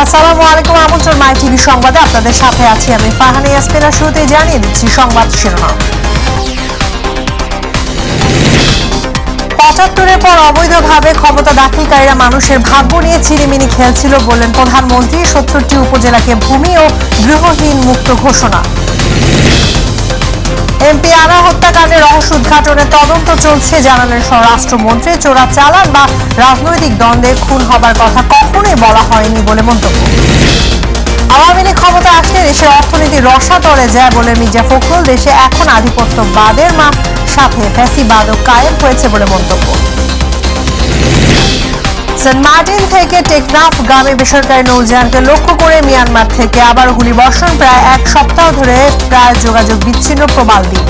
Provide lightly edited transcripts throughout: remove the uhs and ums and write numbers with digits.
আসসালামু আলাইকুম, আমন্ত্রণ মাই টিভি সংবাদে আপনাদের সাথে আছি আমি ফারহানা ইয়াসমিন। শুরুতেই জানিয়ে দিচ্ছি সংবাদ শিরোনাম। ৭৫-এর পর অবৈধভাবে ক্ষমতা দাখিলকারীরা মানুষের ভাগ্য নিয়ে ছিনিমিনি খেলছিল বললেন প্রধানমন্ত্রী। ৭০টি উপজেলাকে ভূমি ও গৃহহীন মুক্ত ঘোষণা। এমপি আনা হত্যাকাণ্ডের রহস্য উদ্ঘাটনের তদন্ত চলছে জানালেন স্বরাষ্ট্রমন্ত্রী। চোরাচালান বা রাজনৈতিক দ্বন্দ্বে খুন হবার কথা কখনোই বলা হয়নি বলে মন্তব্য। আওয়ামী লীগ ক্ষমতা আসলে দেশের অর্থনীতি রসাতলে যায় বলে মির্জা ফখরুল। দেশে এখন আধিপত্যবাদের সাথে ফ্যাসিবাদও কায়েম হয়েছে বলে মন্তব্য। সেন্ট মার্টিন থেকে টেকনাফগামী বেসরকারি নৌযানকে লক্ষ্য করে মিয়ানমার থেকে আবার গুলিবর্ষণ। প্রায় এক সপ্তাহ ধরে প্রায় যোগাযোগ বিচ্ছিন্ন প্রবাল দ্বীপ।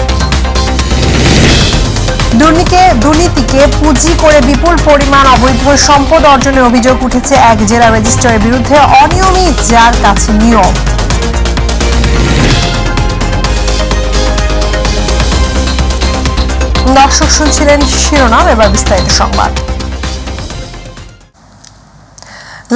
দুর্নীতিকে পুঁজি করে বিপুল পরিমাণ অবৈধ সম্পদ অর্জনের অভিযোগ উঠেছে এক জেলা রেজিস্ট্রারের বিরুদ্ধে। অনিয়মিত যার কাছে নিয়ম। দর্শক শুনছিলেন শিরোনাম, এবার বিস্তারিত সংবাদ।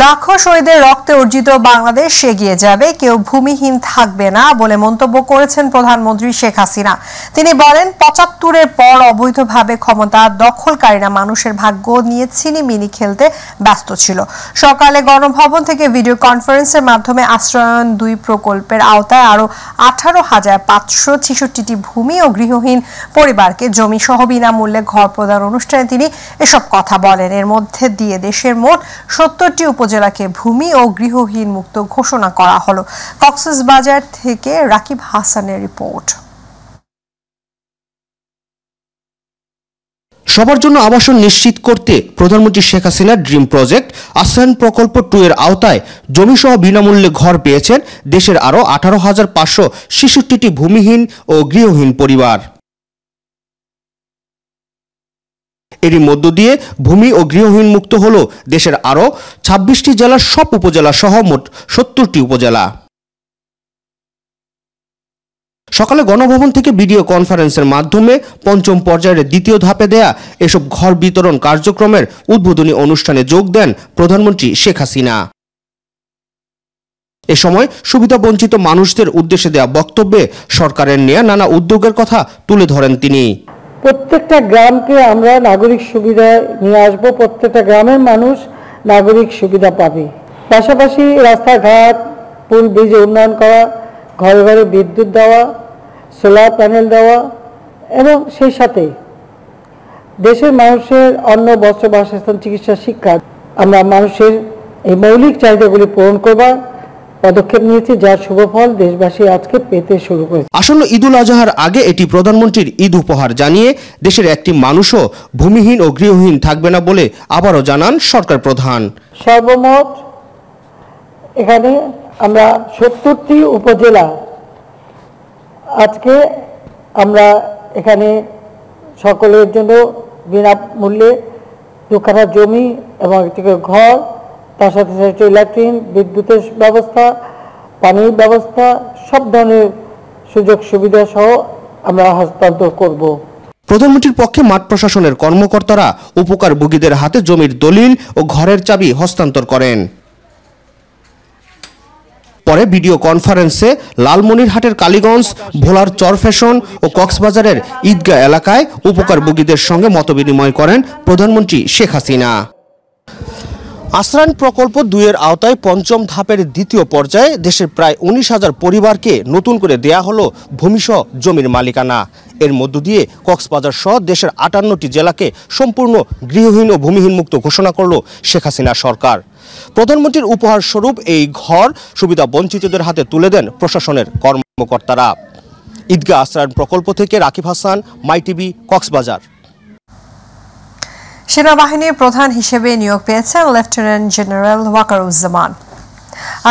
লাখো শহীদের রক্তে অর্জিত বাংলাদেশ এগিয়ে যাবে, কেউ ভূমিহীন থাকবে না বলে মন্তব্য করেছেন প্রধানমন্ত্রী শেখ হাসিনা। তিনি বলেন, ৭৫-এর পর অবৈধভাবে ক্ষমতা দখলকারীরা মানুষের ভাগ্য নিয়ে ছিনিমিনি খেলতে ব্যস্ত ছিল। সকালে গণভবন থেকে ভিডিও কনফারেন্সের মাধ্যমে আশ্রয়ন ২ প্রকল্পের আওতায় আরো ১৮,৫৬৬টি ভূমি ও গৃহহীন পরিবারকে জমি সহ বিনামূল্যে ঘর প্রদান অনুষ্ঠানে তিনি এসব কথা বলেন। এর মধ্যে দিয়ে দেশের মোট ৭০টি উপজেলাকে ভূমি ও গৃহহীন মুক্ত ঘোষণা করা হলো। কক্সবাজার থেকে রাকিব হাসানের রিপোর্ট। সবার জন্য আবাসন নিশ্চিত করতে প্রধানমন্ত্রী শেখ হাসিনার ড্রিম প্রজেক্ট আশ্রয়ন প্রকল্প 2 এর আওতায় জমিসহ বিনামূল্যে ঘর পেয়েছেন দেশের আরও ১৮,৫৬৬টি ভূমিহীন ও গৃহহীন পরিবার। এরই মধ্য দিয়ে ভূমি ও গৃহহীন মুক্ত হল দেশের আরও ২৬টি জেলার সব উপজেলা সহ মোট ৭০টি উপজেলা। সকালে গণভবন থেকে ভিডিও কনফারেন্সের মাধ্যমে পঞ্চম পর্যায়ের দ্বিতীয় ধাপে দেয়া এসব ঘর বিতরণ কার্যক্রমের উদ্বোধনী অনুষ্ঠানে যোগ দেন প্রধানমন্ত্রী শেখ হাসিনা। এ সময় সুবিধাবঞ্চিত মানুষদের উদ্দেশ্যে দেয়া বক্তব্যে সরকারের নেয়া নানা উদ্যোগের কথা তুলে ধরেন তিনি। প্রত্যেকটা গ্রামকে আমরা নাগরিক সুবিধা নিয়ে আসবো, প্রত্যেকটা গ্রামের মানুষ নাগরিক সুবিধা পাবে। পাশাপাশি রাস্তাঘাট, পুল ব্রিজ উন্নয়ন করা, ঘরে ঘরে বিদ্যুৎ দেওয়া, সোলার প্যানেল দেওয়া এবং সেই সাথে দেশের মানুষের অন্ন, বস্ত্র, বাসস্থান, চিকিৎসা, শিক্ষা আমরা মানুষের এই মৌলিক চাহিদাগুলি পূরণ করবার পদক্ষেপ নিয়েছি, যার শুভফল দেশবাসী আজকে পেতে শুরু করেছে। আসন্ন ঈদুল আজহার আগে এটি প্রধানমন্ত্রীর ঈদ উপহার জানিয়ে দেশের একটি মানুষও ভূমিহীন ও গৃহহীন থাকবে না বলে আবারও জানান সরকার প্রধান। সর্বমোট এখানে আমরা ৭০টি উপজেলা আজকে আমরা এখানে সকলের জন্য বিনামূল্যে 2 কাঠা জমি এবং একটি ঘর, তার সাথে সাথে ল্যাট্রিন, বিদ্যুতের ব্যবস্থা, পানির ব্যবস্থা, সব ধরনের সুযোগ সুবিধা সহ আমরা হস্তান্তর করব। প্রধানমন্ত্রীর পক্ষে মাঠ প্রশাসনের কর্মকর্তারা উপকারভোগীদের হাতে জমির দলিল ও ঘরের চাবি হস্তান্তর করেন। পরে ভিডিও কনফারেন্সে লালমনিরহাটের কালীগঞ্জ, ভোলার চরফ্যাশন ও কক্সবাজারের ঈদগাহ এলাকায় উপকারভোগীদের সঙ্গে মতবিনিময় করেন প্রধানমন্ত্রী শেখ হাসিনা। আশ্রয়ন প্রকল্প 2 এর আওতায় পঞ্চম ধাপের দ্বিতীয় পর্যায়ে দেশের প্রায় 19,000 পরিবারকে নতুন করে দেয়া হলো ভূমিসহ জমির মালিকানা। এর মধ্য দিয়ে কক্সবাজার সহ দেশের 58টি জেলাকে সম্পূর্ণ গৃহহীন ও ভূমিহীন মুক্ত ঘোষণা করল শেখ হাসিনা সরকার। প্রধানমন্ত্রীর উপহার স্বরূপ এই ঘর সুবিধা বঞ্চিতদের হাতে তুলে দেন প্রশাসনের কর্মকর্তারা। ঈদগাহ আশ্রয়ন প্রকল্প থেকে রাকিব হাসান, মাই টিভি, কক্সবাজার। সেনাবাহিনীর প্রধান হিসেবে নিয়োগ পেয়েছেন লেফটেন্যান্ট জেনারেল ওয়াকারুজ্জামান।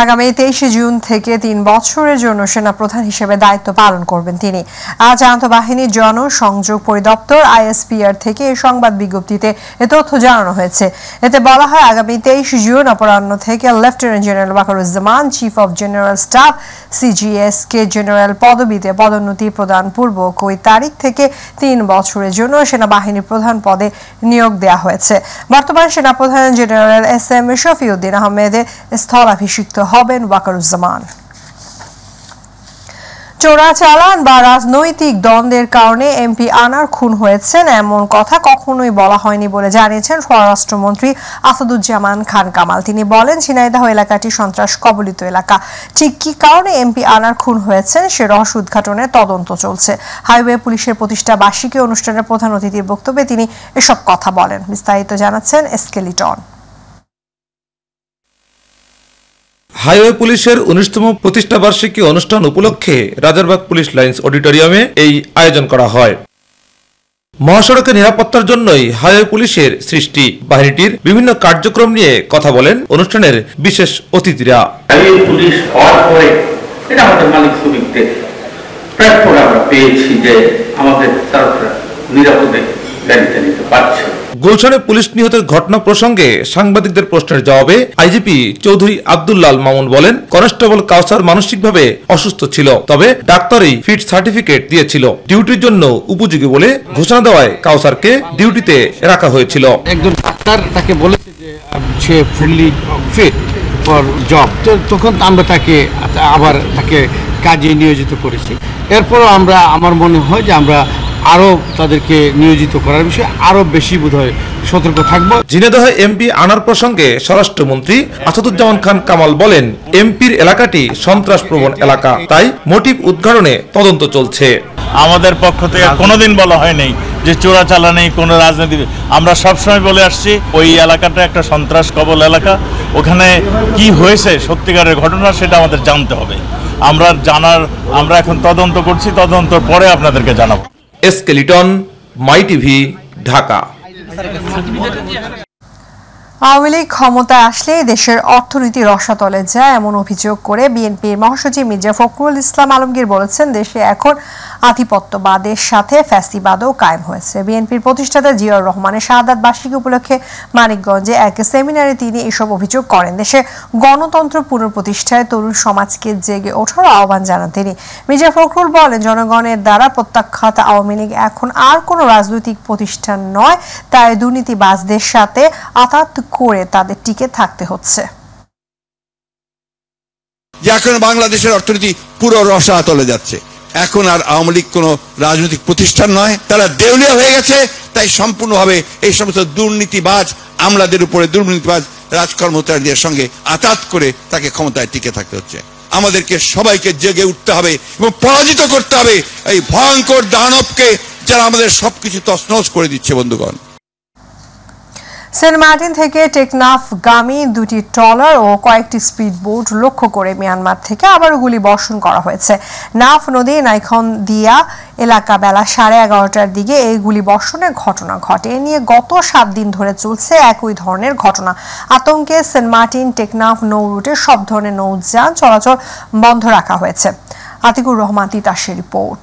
আগামী 23 জুন থেকে 3 বছরের জন্য সেনাপ্রধান হিসেবে দায়িত্ব পালন করবেন তিনি। আজ আন্তঃবাহিনী জনসংযোগ পরিদপ্তর ISPR থেকে এই সংবাদ বিজ্ঞপ্তিতে এ তথ্য জানানো হয়েছে। এতে বলা হয়, আগামী 23 জুন অপরাহ্ন থেকে lieutenant general Waker-Uz-Zaman chief of general staff CGSK general পদবিতে পদোন্নতি প্রদান পূর্বক ওই তারিখ থেকে 3 বছরের জন্য সেনাবাহিনীর প্রধান পদে নিয়োগ দেওয়া হয়েছে। বর্তমান সেনাপ্রধান জেনারেল SM শফিউদ্দিন আহমেদে স্থলাভিষিক্ত হবেন ওয়াকারুজ্জামান। চোরাচালান বা রাজনৈতিক দ্বন্দ্বের কারণে MP আনার খুন হয়েছেন এমন কথা কখনোই বলা হয়নি বলে জানিয়েছেন স্বরাষ্ট্রমন্ত্রী আসাদুজ্জামান খান কামাল। তিনি বলেন, ঝিনাইদহ এলাকাটি সন্ত্রাস কবলিত এলাকা। ঠিক কি কারণে MP আনার খুন হয়েছেন সে রহস্য উদ্ঘাটনের তদন্ত চলছে। হাইওয়ে পুলিশের প্রতিষ্ঠা বার্ষিকী অনুষ্ঠানের প্রধান অতিথির বক্তব্যে তিনি এসব কথা বলেন। বিস্তারিত জানাচ্ছেন স্কেলিটন। হাইওয়ে পুলিশের 19তম প্রতিষ্ঠা বার্ষিকী অনুষ্ঠান উপলক্ষে রাজারবাগ পুলিশ লাইন্স অডিটোরিয়ামে এই আয়োজন করা হয়। মহাসড়কের নিরাপত্তার জন্যই হাইওয়ে পুলিশের সৃষ্টি। বাহিনীটির বিভিন্ন কার্যক্রম নিয়ে কথা বলেন অনুষ্ঠানের বিশেষ অতিথিরা। হাইওয়ে পুলিশ হওয়ার পরে এটা আমাদের মালিক শ্রমিকদের প্ল্যাটফর্ম আমরা পেয়েছি যে আমাদের তারা নিরাপদে গাড়ি চালিতে পারছে। গুলশানে পুলিশ নিহতের ঘটনা প্রসঙ্গে সাংবাদিকদের প্রশ্নের জবাবে আইজিপি চৌধুরী আব্দুল্লাল মামুন বলেন, কনস্টেবল কাউসার মানসিকভাবে অসুস্থ ছিল, তবে ডাক্তারই ফিট সার্টিফিকেট দিয়েছিল। ডিউটির জন্য উপযোগী বলে ঘোষণা দেওয়ায় কাউসারকে ডিউটিতে রাখা হয়েছিল। একজন ডাক্তার তাকে বলেছে যে সে ফুললি ফিট ফর জব, তখন আমরা তাকে কাজে নিয়োজিত করেছি। এরপরও আমার মনে হয় যে আমরা আরো তাদেরকে নিয়োজিত করার বিষয়ে আরো বেশি বোধহয় সতর্ক থাকবো। ঝিনাইদহে MP আনার প্রসঙ্গে স্বরাষ্ট্রমন্ত্রী আসাদুজ্জামান খান কামাল বলেন, MPর এলাকাটি সন্ত্রাস প্রবণ এলাকা, তাই মোটিভ উদ্ঘাটনে তদন্ত চলছে। আমাদের পক্ষ থেকে কোনোদিন বলা হয়নি যে চোরাচালানি কোনো রাজনীতি। আমরা সবসময় বলে আসছি ওই এলাকাটা একটা সন্ত্রাস কবল এলাকা। ওখানে কি হয়েছে সত্যিকারের ঘটনা সেটা আমাদের জানতে হবে। আমরা এখন তদন্ত করছি, তদন্তর পরে আপনাদেরকে জানাবো। স্কেলিটন, মাই টিভি, ঢাকা। আওয়ামী লীগ ক্ষমতায় আসলে দেশের অর্থনীতি রসাতলে যায় এমন অভিযোগ করে বিএনপির মহাসচিব মির্জা ফখরুল ইসলাম আলমগীর বলেছেন, দেশে এখন আধিপত্যবাদের সাথে ফ্যাসিবাদও কায়েম হয়েছে। বিএনপির প্রতিষ্ঠাতা জিয়াউর রহমানের শাহাদাত বার্ষিকী উপলক্ষে মানিকগঞ্জে এক সেমিনারে তিনি এসব অভিযোগ করেন। দেশে গণতন্ত্র পুনঃপ্রতিষ্ঠায় তরুণ সমাজকে জেগে ওঠার আহ্বান জানান তিনি। মির্জা ফখরুল বলেন, জনগণের দ্বারা প্রত্যাখ্যাত আওয়ামী লীগ এখন আর কোনো রাজনৈতিক প্রতিষ্ঠান নয়, তাই দুর্নীতিবাজদের সাথে আঘাত করে তাদের টিকে থাকতে হচ্ছে। এখন বাংলাদেশের অর্থনীতি পুরো রসাতলে যাচ্ছে। এখন আর আওয়ামী লীগ কোনো রাজনৈতিক প্রতিষ্ঠান নয়, তারা দেউলিয়া হয়ে গেছে। তাই সম্পূর্ণভাবে এই সমস্ত দুর্নীতিবাজ আমলাদের উপরে দুর্নীতিবাজ রাজকর্মচারীদের সঙ্গে আঘাত করে তাকে ক্ষমতায় টিকে থাকতে হচ্ছে। আমাদেরকে সবাইকে জেগে উঠতে হবে এবং পরাজিত করতে হবে এই ভয়ঙ্কর দানবকে, যারা আমাদের সবকিছু তছনছ করে দিচ্ছে। বন্ধুগণ, সেন্ট মার্টিন থেকে টেকনাফ গামী দুটি ট্রলার ও কয়েকটি স্পিড বোট লক্ষ্য করে মিয়ানমার থেকে আবারও গুলি বর্ষণ করা হয়েছে। নাফ নদী নাইখনদিয়া এলাকা বেলা 11:30টার দিকে এই গুলি বর্ষণের ঘটনা ঘটে। এ নিয়ে গত 7 দিন ধরে চলছে একই ধরনের ঘটনা। আতঙ্কে সেন্ট মার্টিন টেকনাফ নৌ রুটে সব ধরনের নৌযান চলাচল বন্ধ রাখা হয়েছে। আতিকুর রহমান তিতাসের রিপোর্ট।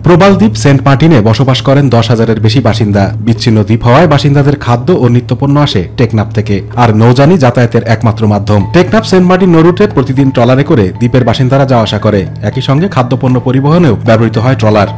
প্রবালদ্বীপ সেন্ট মার্টিনে বসবাস করেন 10,000-এর বেশি বাসিন্দা। বিচ্ছিন্ন দ্বীপ হওয়ায় বাসিন্দাদের খাদ্য ও নিত্যপণ্য আসে টেকনাফ থেকে, আর নৌযানই যাতায়াতের একমাত্র মাধ্যম। টেকনাফ সেন্ট মার্টিন নৌরুটে প্রতিদিন ট্রলারে করে দ্বীপের বাসিন্দারা যাওয়া আসা করে। একই সঙ্গে খাদ্যপণ্য পরিবহনেও ব্যবহৃত হয় ট্রলার।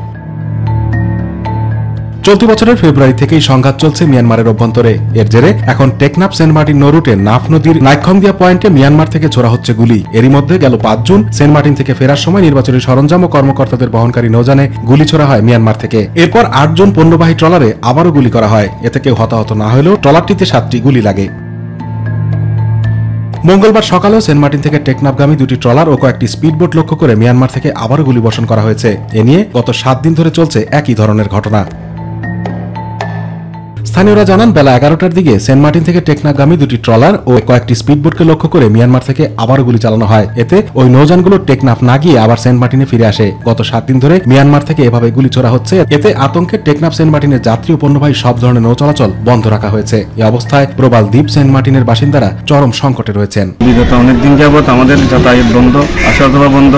চলতি বছরের ফেব্রুয়ারি থেকেই সংঘাত চলছে মিয়ানমারের অভ্যন্তরে। এর জেরে এখন টেকনাফ সেন্ট মার্টিন নৌরুটে নাফ নদীর নাইখংদিয়া পয়েন্টে মিয়ানমার থেকে ছোড়া হচ্ছে গুলি। এরই মধ্যে গেল 5 জুন সেন্ট মার্টিন থেকে ফেরার সময় নির্বাচনী সরঞ্জাম ও কর্মকর্তাদের বহনকারী নৌযানে গুলি ছোড়া হয় মিয়ানমার থেকে। এরপর 8 জুন পণ্যবাহী ট্রলারে আবারও গুলি করা হয়। এতে কেউ হতাহত না হলেও ট্রলারটিতে 7টি গুলি লাগে। মঙ্গলবার সকালেও সেন্ট মার্টিন থেকে টেকনাফগামী দুটি ট্রলার ও কয়েকটি স্পিডবোট লক্ষ্য করে মিয়ানমার থেকে আবারও গুলি বর্ষণ করা হয়েছে। এ নিয়ে গত 7 দিন ধরে চলছে একই ধরনের ঘটনা। স্থানীয়রা জানান বেলা 11টার দিকে সেন্ট মার্টিন থেকে টেকনাফগামী দুটি ট্রলার ও কয়েকটি স্পিডবোটকে লক্ষ্য করে মিয়ানমার থেকে আবার গুলি চালানো হয়। এতে ওই নৌযানগুলো টেকনাফ না গিয়ে আবার সেন্ট মার্টিনে ফিরে আসে। গত 7 দিন ধরে মিয়ানমার থেকে এভাবে গুলি ছোড়া হচ্ছে। এতে আতঙ্কে টেকনাফ সেন্ট মার্টিনের যাত্রী ও পণ্যবাহী সব ধরনের নৌ চলাচল বন্ধ রাখা হয়েছে। এই অবস্থায় প্রবাল দ্বীপ সেন্ট মার্টিনের বাসিন্দারা চরম সংকটে রয়েছেন। বিগত অনেকদিন যাবত আমাদের যাতায়াত বন্ধ, আসা যাওয়া বন্ধ,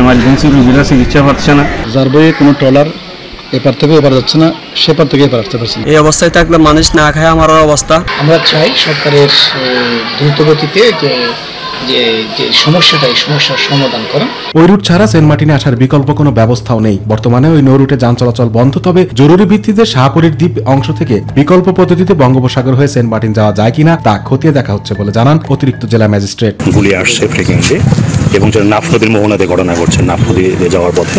এমার্জেন্সি রোগীরা চিকিৎসা পাচ্ছে না। যার বইয়ে কোনো ট্রলার এপার থেকে এপার যাচ্ছে না, সেপার থেকে এপার আসতে পারছে না। এই অবস্থায় থাকলে মানুষ না খায় আমার অবস্থা। আমরা চাই সরকারের দ্রুত গতিতে যে সমস্যাটা, এই সমস্যার সমাধান করা। ওই রুট ছাড়া সেন্ট মার্টিনে আসার বিকল্প কোনো ব্যবস্থাও নেই। বর্তমানে ওই নৌ রুটে যান চলাচল বন্ধ, তবে জরুরি ভিত্তিতে শাহপুরীর দ্বীপ অংশ থেকে বিকল্প পদ্ধতিতে বঙ্গোপসাগর হয়ে সেন্ট মার্টিন যাওয়া যায় কিনা তা খতিয়ে দেখা হচ্ছে বলে জানান অতিরিক্ত জেলা ম্যাজিস্ট্রেট। গুলি আসছে ফ্রিকুয়েন্টলি এবং যারা নাফ নদীর মোহনাতে ঘটনা ঘটছে, নাফ নদীতে যাওয়ার পথে,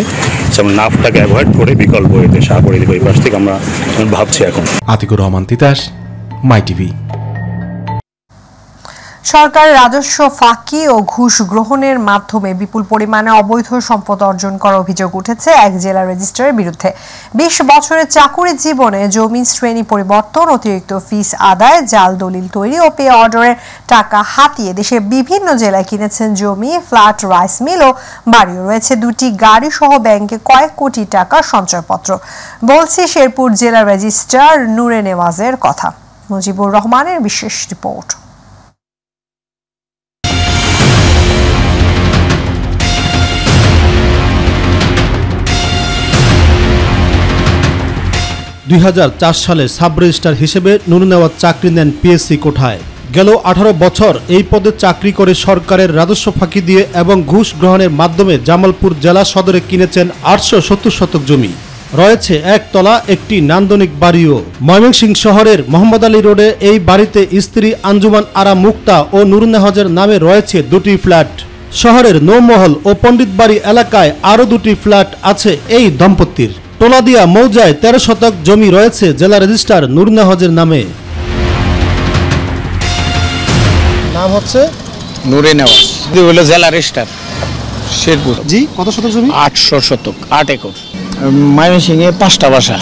যেমন নাফটাকে অ্যাভয়েড করে বিকল্প এতে শাহপুরীর ওই পাশ থেকে আমরা ভাবছি এখন। আতিকুর রহমান তিতাস, মাই টিভি। সরকার রাজস্ব ফাঁকি ও ঘুষ গ্রহণের মাধ্যমে বিপুল পরিমাণে অবৈধ সম্পদ অর্জন করার অভিযোগ উঠেছে এক জেলা রেজিস্ট্রারের বিরুদ্ধে। 20 বছরের চাকুরি জীবনে জমি শ্রেণী পরিবর্তন, অতিরিক্ত ফিস আদায়, জাল দলিল তৈরি ও পে অর্ডারের টাকা হাতিয়ে দেশের বিভিন্ন জেলায় কিনেছেন জমি, ফ্ল্যাট, রাইস মিল ও বাড়িও রয়েছে। 2টি গাড়ি সহ ব্যাংকে কয়েক কোটি টাকার সঞ্চয়পত্র। বলছি শেরপুর জেলা রেজিস্ট্রার নূরে নেওয়াজের কথা। মুজিবুর রহমানের বিশেষ রিপোর্ট। 2004 সালে সাব রেজিস্ট্রার হিসেবে নুর নেওয়াজ চাকরি নেন পিএসসি কোঠায়। গেল 18 বছর এই পদে চাকরি করে সরকারের রাজস্ব ফাঁকি দিয়ে এবং ঘুষ গ্রহণের মাধ্যমে জামালপুর জেলা সদরে কিনেছেন 870 শতক জমি। রয়েছে একতলা একটি নান্দনিক বাড়িও। ময়মনসিংহ শহরের মোহাম্মদ আলী রোডে এই বাড়িতে স্ত্রী আঞ্জুমান আরা মুক্তা ও নুর নেওয়াজের নামে রয়েছে 2টি ফ্ল্যাট। শহরের নৌমহল ও পণ্ডিত বাড়ি এলাকায় আরও 2টি ফ্ল্যাট আছে এই দম্পতির। টোলাদিয়া মৌজায় 13 শতক জমি রয়েছে জেলা রেজিস্ট্রার নূর নেওয়াজের নামে। নাম হচ্ছে নূরে নেওয়াজ, হলো জেলা রেজিস্ট্রার শেরপুর। জি, কত শতক জমি? 800 শতক, 8 একর। ময়মনসিংহে 5টা বাসা,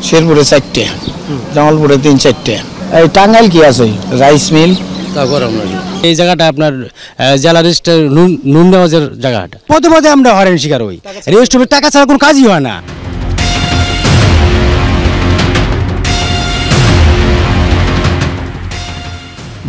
শেরপুরে 4টে, জামালপুরে 3-4টে। এই টাঙ্গাইল কি আছে? Rice mill. এই জায়গাটা আপনার জেলা রেজিস্ট্রার নূর নেওয়াজের জায়গাটা। পদে পদে আমরা হয়রানির শিকার হই। রেজিস্ট্রারের টাকা ছাড়া কোনো কাজই হয় না।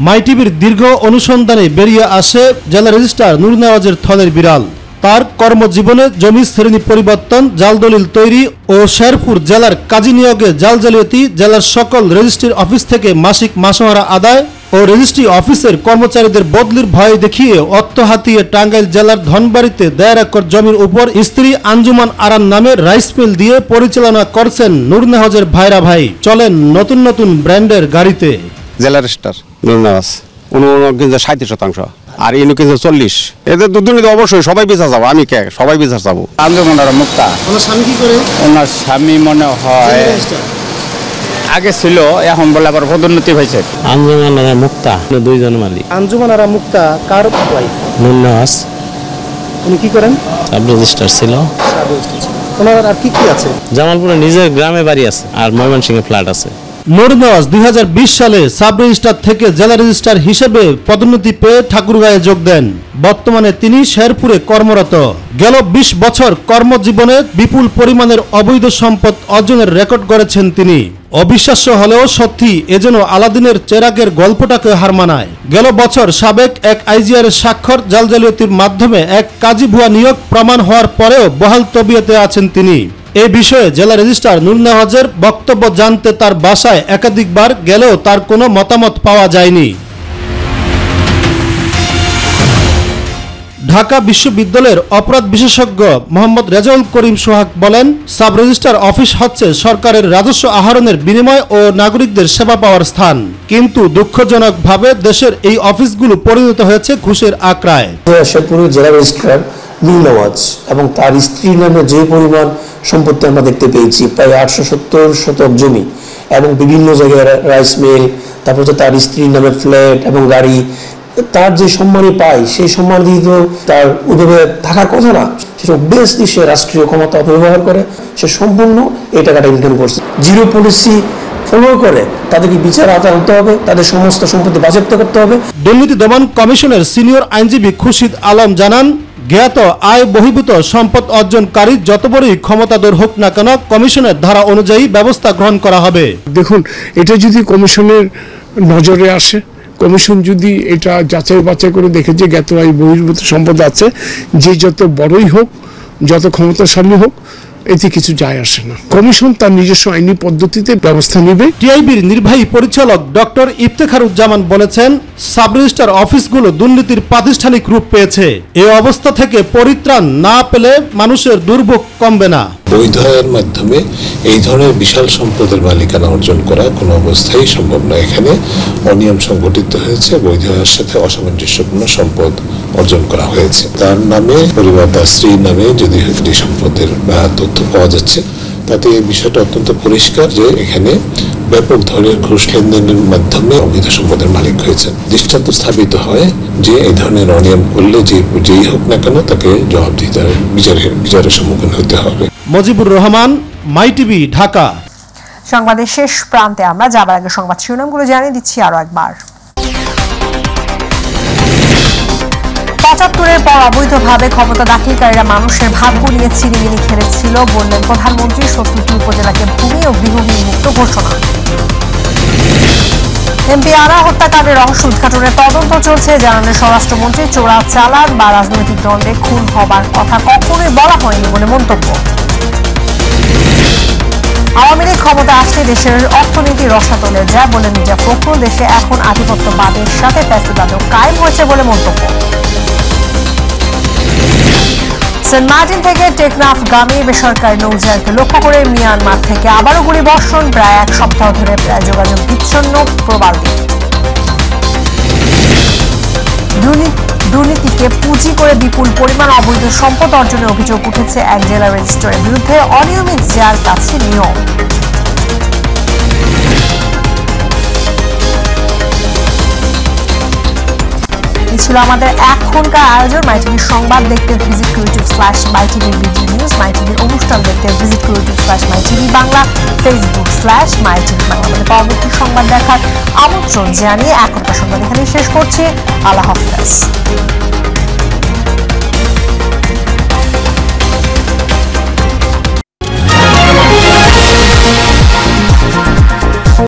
মাই টিভির দীর্ঘ অনুসন্ধানে বেরিয়ে আসে জেলা রেজিস্ট্রার নূর নেওয়াজের থলের বিড়াল। তার কর্মজীবনে জমি শ্রেণী পরিবর্তন, জাল দলিল তৈরি ও শেরপুর জেলার কাজী নিয়োগে জাল জালিয়াতি, জেলার সকল রেজিস্ট্রি অফিস থেকে মাসিক মাসোহারা আদায় ও রেজিস্ট্রি অফিসের কর্মচারীদের বদলির ভয় দেখিয়ে অর্থ হাতিয়ে টাঙ্গাইল জেলার ধনবাড়িতে 1.5 একর জমির উপর স্ত্রী আঞ্জুমান আরার নামে রাইস মিল দিয়ে পরিচালনা করছেন নূর নেওয়াজের ভাইরা ভাই। চলেন নতুন নতুন ব্র্যান্ডের গাড়িতে। জেলা রেজিস্ট্রার নূর নেওয়াজ 37%, আর ইনু কিন্তু 40। এদের দুর্নীতি অবশ্যই সবাই বিচার যাবো, আমি কে সবাই বিচার যাবো। আঞ্জুমান আরা মুক্তা। ওনার স্বামী কি করে? ওনার স্বামী মনে হয় আগে ছিল, এখন বলে আবার পদোন্নতি হয়েছে। আঞ্জুমান আরা মুক্তা 2 জন মালিক। আঞ্জুমান আরা মুক্তা কার ওয়াইফ? নূর নেওয়াজ। উনি কি করেন? সাব রেজিস্ট্রার ছিল। ওনার আর কি কি আছে? জামালপুরে নিজের গ্রামে বাড়ি আছে আর ময়মনসিংহে ফ্ল্যাট আছে। নূর নেওয়াজ 2020 সালে সাব রেজিস্ট্রার থেকে জেলা রেজিস্ট্রার হিসেবে পদোন্নতি পেয়ে ঠাকুরগাঁয়ে যোগ দেন। বর্তমানে তিনি শেরপুরে কর্মরত। গেল 20 বছর কর্মজীবনে বিপুল পরিমাণের অবৈধ সম্পদ অর্জনের রেকর্ড গড়েছেন তিনি। অবিশ্বাস্য হলেও সত্যি, এজন্য আলাদিনের চেরাগের গল্পটাকে হার মানায়। গেল বছর সাবেক এক আইজিআর স্বাক্ষর জাল জালিয়াতির মাধ্যমে এক কাজী ভুয়া নিয়োগ প্রমাণ হওয়ার পরেও বহাল তবিয়তে আছেন তিনি। এই বিষয়ে জেলা রেজিস্ট্রার নূর নেওয়াজের বক্তব্য জানতে তার বাসায় একাধিকবার গেলেও তার কোনো মতামত পাওয়া যায়নি। ঢাকা বিশ্ববিদ্যালয়ের অপরাধ বিশেষজ্ঞ মোহাম্মদ রেজাউল করিম সোহাগ বলেন, সাব রেজিস্ট্রার অফিস হচ্ছে সরকারের রাজস্ব আহরণের বিনিময় ও নাগরিকদের সেবা পাওয়ার স্থান। কিন্তু দুঃখজনকভাবে দেশের এই অফিসগুলো পরিণত হয়েছে ঘুষের আখড়ায়। শেরপুর জেলা রেজিস্ট্রার নূর নেওয়াজ এবং তার স্ত্রীর নামে যে পরিমাণ সম্পত্তি আমরা দেখতে পেয়েছি, প্রায় 870 শতক জমি এবং বিভিন্ন জায়গায় রাইস মিল, তারপর তার স্ত্রীর নামে ফ্ল্যাট এবং গাড়ি, তার যে সম্মানই পায় সেই সম্মান দিয়ে তো তার ওইভাবে থাকার কথা না। সেটা অবভিয়াসলি সে রাষ্ট্রীয় ক্ষমতা অপব্যবহার করে, সে সম্পূর্ণ এই টাকাটা ইনকাম করছে। জিরো পলিসি ফলো করে তাদেরকে বিচার আওতায় আনতে হবে, তাদের সমস্ত সম্পত্তি বাজেয়াপ্ত করতে হবে। দুর্নীতি দমন কমিশনের সিনিয়র আইনজীবী খুরশিদ আলম জানান, জ্ঞাত আয় বহির্ভূত সম্পদ অর্জনকারী যত বড়ই ক্ষমতাধর হোক না কেন কমিশনের ধারা অনুযায়ী ব্যবস্থা গ্রহণ করা হবে। দেখুন, এটা যদি কমিশনের নজরে আসে, কমিশন যদি এটা যাচাই বাছাই করে দেখে যে জ্ঞাত আয় বহির্ভূত সম্পদ আছে, যে যত বড়ই হোক, যত ক্ষমতাশালী হোক, এতে কিছু যায় আসে না। কমিশন তার নিজস্ব আইনি পদ্ধতিতে ব্যবস্থা নেবে। টিআইবির নির্বাহী পরিচালক ডক্টর ইফতেখারুজ্জামান বলেছেন, সাব রেজিস্ট্রার অফিসগুলো দুর্নীতির প্রাতিষ্ঠানিক রূপ পেয়েছে। এই অবস্থা থেকে পরিত্রাণ না পেলে মানুষের দুর্ভোগ কমবে না। বৈধ আয়ের মাধ্যমে এই ধরনের বিশাল সম্পদের মালিকানা অর্জন করা কোনো অবস্থায় সম্ভব নয়। এখানে অনিয়ম সংঘটিত হয়েছে, বৈধ আয়ের সাথে অসামঞ্জস্যপূর্ণ সম্পদ অর্জন করা হয়েছে। তার নামে পরিবার, তার স্ত্রীর নামে যদি একটি সম্পদের তথ্য পাওয়া যাচ্ছে, তাতে এই বিষয়টা অত্যন্ত পরিষ্কার যে এখানে ব্যাপক ধরনের ঘুষ লেনদেনের মাধ্যমে অবৈধ সম্পদের মালিক হয়েছে। দৃষ্টান্ত স্থাপিত হয় যে এই ধরনের অনিয়ম করলে যেই হোক না কেন তাকে জবাবদিহিতার বিচারের সম্মুখীন হতে হবে। মজিবুর রহমান, মাই টিভি, ঢাকা। সংবাদের শেষ প্রান্তে আমরা যাবার আগে সংবাদ শিরোনামগুলো জানিয়ে দিচ্ছি আরো একবার। ৭৫-এর পর অবৈধভাবে ক্ষমতা দাখিলকারীরা মানুষের ভাগ্য নিয়ে ছিনিমিনি খেলেছিল বললেন প্রধানমন্ত্রী। ৭০টি উপজেলাকে ভূমি ও গৃহহীন মুক্ত ঘোষণা। এমপি আরা হত্যাকাণ্ডের রহস্য উদ্ঘাটনের তদন্ত চলছে জানালেন স্বরাষ্ট্রমন্ত্রী। চোরা চালান বা রাজনৈতিক দ্বন্দ্বে খুন হবার কথা কখনোই বলা হয়নি বলে মন্তব্য। আওয়ামী লীগ ক্ষমতা আসলে দেশের অর্থনীতি রসাতলে যায় বলে মির্জা ফখরুল। দেশে এখন আধিপত্যবাদের সাথে ফ্যাসিবাদও কায়েম হয়েছে বলে মন্তব্য। সেন্ট মার্টিন থেকে টেকনাফগামী বেসরকারি নৌযানকে লক্ষ্য করে মিয়ানমার থেকে আবারও গুলিবর্ষণ। প্রায় এক সপ্তাহ ধরে প্রায় যোগাযোগ বিচ্ছিন্ন প্রবাল দ্বীপ। দুর্নীতিকে পুঁজি করে বিপুল পরিমাণ অবৈধ সম্পদ অর্জনের অভিযোগ উঠেছে এক জেলা রেজিস্ট্রারের বিরুদ্ধে। অনিয়মিত যার কাছে নিয়ম। এই ছিল আমাদের এখনকার আয়োজন। মাইটিভির সংবাদ দেখতে ভিজিট youtube/mytvbd নিউজ। মাইটিভির অনুষ্ঠান দেখতে visit youtube/mytv Bangla, facebook/mytv Bangla. আমাদের পরবর্তী সংবাদ দেখার আমন্ত্রণ জানিয়ে এখনকার সংবাদ এখানেই শেষ করছি। আল্লাহ হাফেজ।